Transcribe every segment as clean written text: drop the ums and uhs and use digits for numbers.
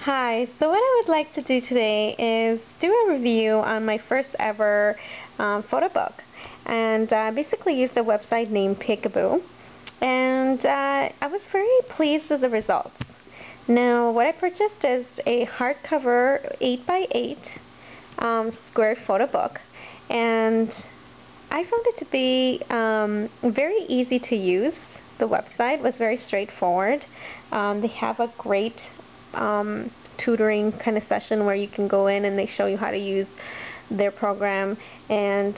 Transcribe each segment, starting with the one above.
Hi, so what I would like to do today is do a review on my first ever photo book, and basically use the website named Picaboo, and I was very pleased with the results. Now what I purchased is a hardcover 8x8 square photo book, and I found it to be very easy to use. The website was very straightforward. They have a great tutoring kind of session where you can go in and they show you how to use their program. And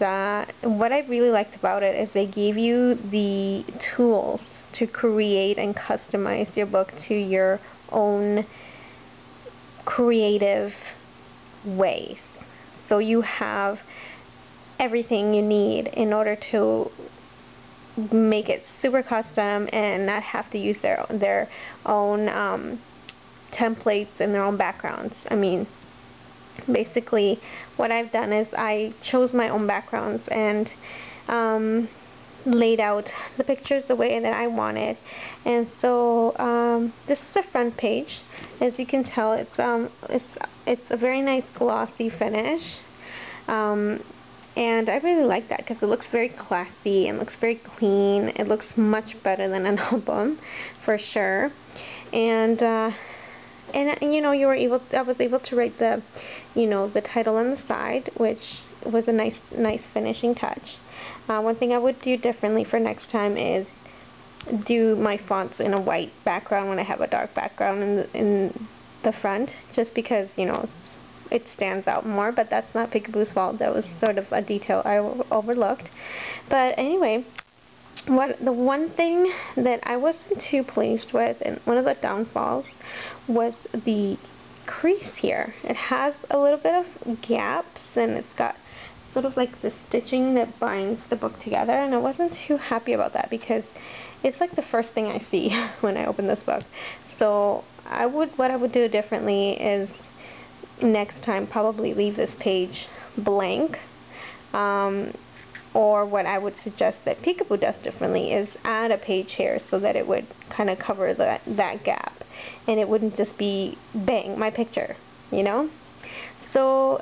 what I really liked about it is they gave you the tools to create and customize your book to your own creative ways. So you have everything you need in order to make it super custom and not have to use their own templates and their own backgrounds. I mean, basically what I've done is I chose my own backgrounds and laid out the pictures the way that I wanted. And so this is the front page. As you can tell, it's a very nice glossy finish. And I really like that because it looks very classy and looks very clean. It looks much better than an album, for sure. And you know, I was able to write the title on the side, which was a nice finishing touch. One thing I would do differently for next time is do my fonts in a white background when I have a dark background in the front, just because, you know, it stands out more. But that's not Picaboo's fault. That was sort of a detail I overlooked. But anyway, the one thing that I wasn't too pleased with, and one of the downfalls, was the crease here. It has a little bit of gaps, and it's got sort of like the stitching that binds the book together, and I wasn't too happy about that because it's like the first thing I see when I open this book. So what I would do differently is next time probably leave this page blank. Or what I would suggest that Picaboo does differently is add a page here so that it would kind of cover that gap, and it wouldn't just be bang, my picture, you know? So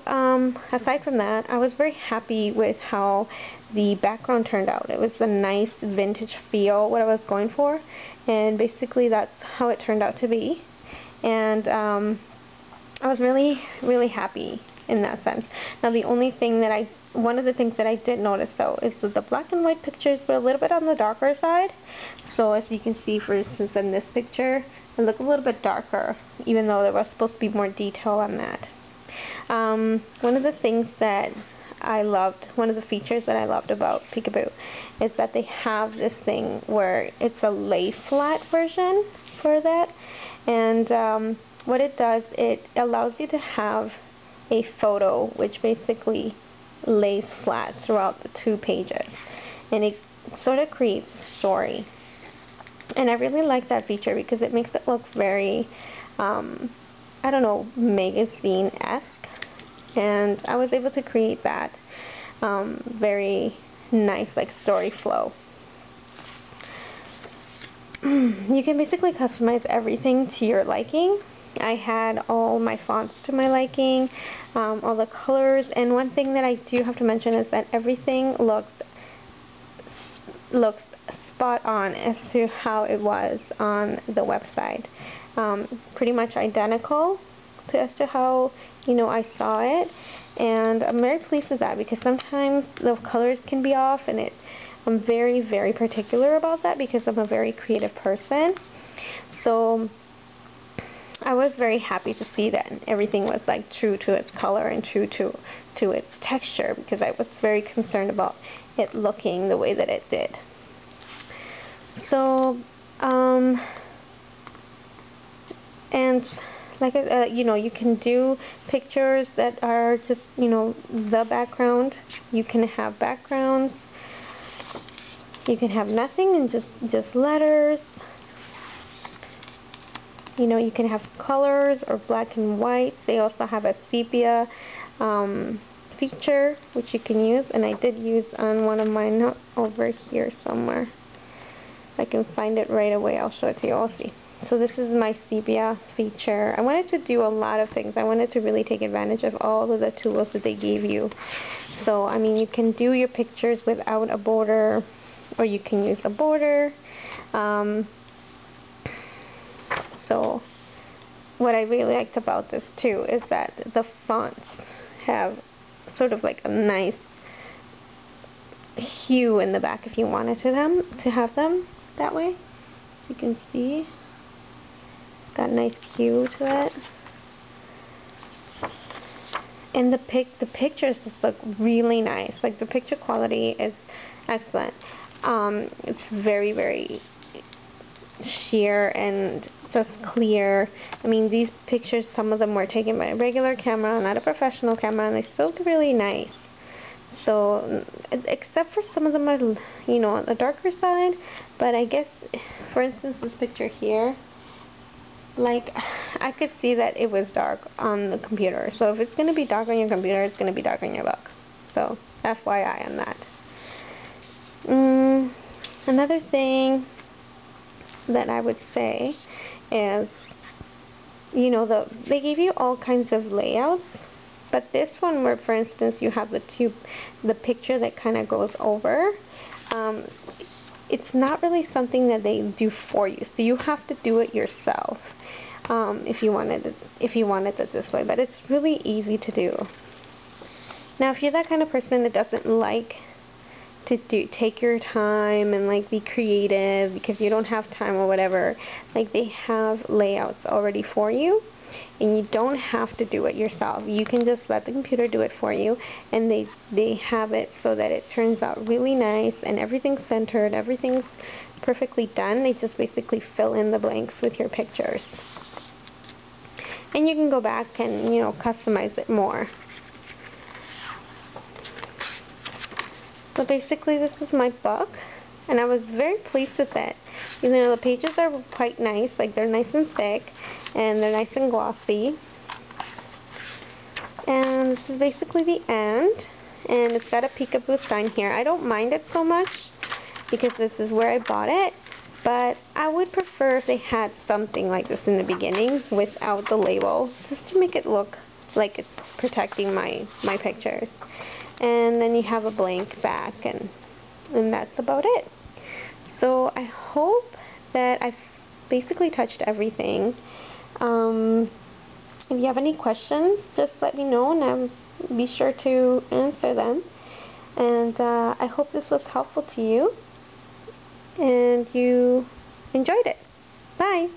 aside from that, I was very happy with how the background turned out. It was a nice vintage feel, what I was going for, and basically that's how it turned out to be. And I was really happy in that sense. Now the only thing that one of the things that I did notice though is that the black and white pictures were a little bit on the darker side. So as you can see, for instance, in this picture, it looked a little bit darker, even though there was supposed to be more detail on that. One of the things that I loved, one of the features that I loved about Picaboo is that they have this thing where it's a lay flat version for that. And what it does, it allows you to have a photo which basically lays flat throughout the two pages, and it sort of creates a story. And I really like that feature because it makes it look very I don't know, magazine-esque, and I was able to create that very nice like story flow. You can basically customize everything to your liking. I had all my fonts to my liking, all the colors, and one thing that I do have to mention is that everything looks spot on as to how it was on the website. Pretty much identical as to how, you know, I saw it, and I'm very pleased with that because sometimes the colors can be off, and I'm very particular about that because I'm a very creative person. So I was very happy to see that everything was like true to its color and true to its texture, because I was very concerned about it looking the way that it did. So and like you know, you can do pictures that are just, you know, the background. You can have backgrounds. You can have nothing and just letters. You know, you can have colors or black and white. They also have a sepia feature which you can use, and I did use on one of mine over here somewhere. If I can find it right away, I'll show it to you. I'll see. So this is my sepia feature. I wanted to do a lot of things. I wanted to really take advantage of all of the tools that they gave you. So, I mean, you can do your pictures without a border, or you can use a border. So, what I really liked about this too is that the fonts have sort of like a nice hue in the back if you wanted to have them that way. As you can see, it's got a nice hue to it. And the pictures just look really nice. Like, the picture quality is excellent. It's very, very sheer and just clear. I mean, these pictures, some of them were taken by a regular camera, not a professional camera, and they still look really nice. So, except for some of them are, you know, on the darker side, but I guess, for instance, this picture here, like, I could see that it was dark on the computer. So if it's going to be dark on your computer, it's going to be dark on your book. So, FYI on that. Another thing that I would say is, you know, they gave you all kinds of layouts, but this one where, for instance, you have the picture that kind of goes over, it's not really something that they do for you, so you have to do it yourself if you wanted it this way. But it's really easy to do. Now, if you're that kind of person that doesn't like to take your time and like be creative because you don't have time or whatever, like, they have layouts already for you, and you don't have to do it yourself. You can just let the computer do it for you, and they have it so that it turns out really nice and everything's centered, everything's perfectly done. They just basically fill in the blanks with your pictures, and you can go back and, you know, customize it more. So basically, this is my book, and I was very pleased with it. You know, the pages are quite nice, like, they're nice and thick, and they're nice and glossy. And this is basically the end, and it's got a Picaboo sign here. I don't mind it so much because this is where I bought it, but I would prefer if they had something like this in the beginning without the label, just to make it look like it's protecting my pictures. And then you have a blank back, and that's about it. So I hope that I've basically touched everything. If you have any questions, just let me know, and I'll be sure to answer them. And I hope this was helpful to you, and you enjoyed it. Bye!